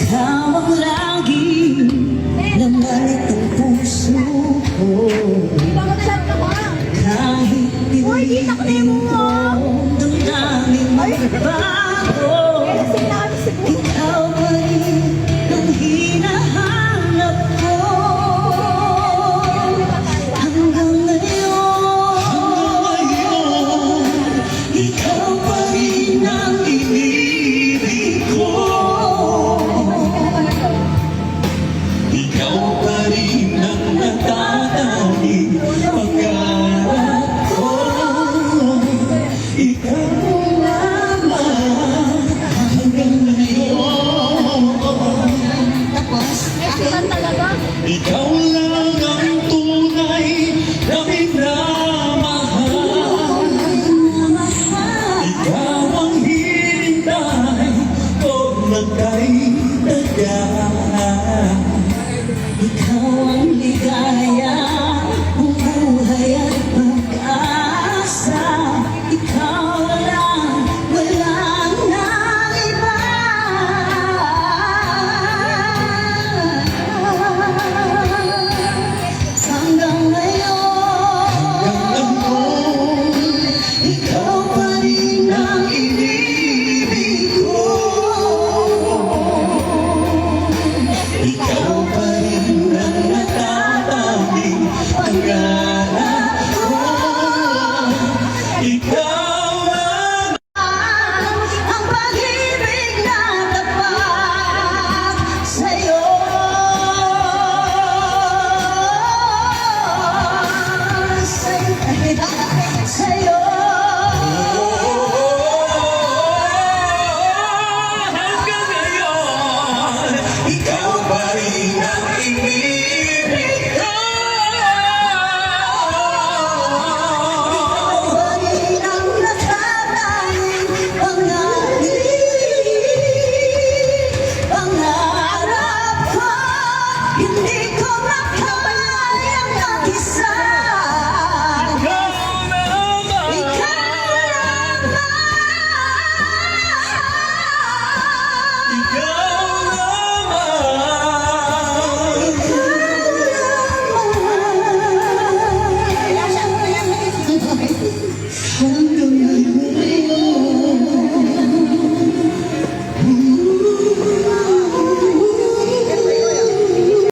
Ikaw ang laging laman itong puso ko. Kahit pilitin ko, damdamin magbago. Ikaw pa rin ang hinahanap ko. Hanggang ngayon, ikaw pa rin ang inibig ko. Ikaw pa rin ang natatanging pangarap ko. Ikaw lamang hanggang ngayon. Ikaw lang ang tunay na minamahal. Ikaw ang hinintay ko magkay taga. Ikaw ang ligay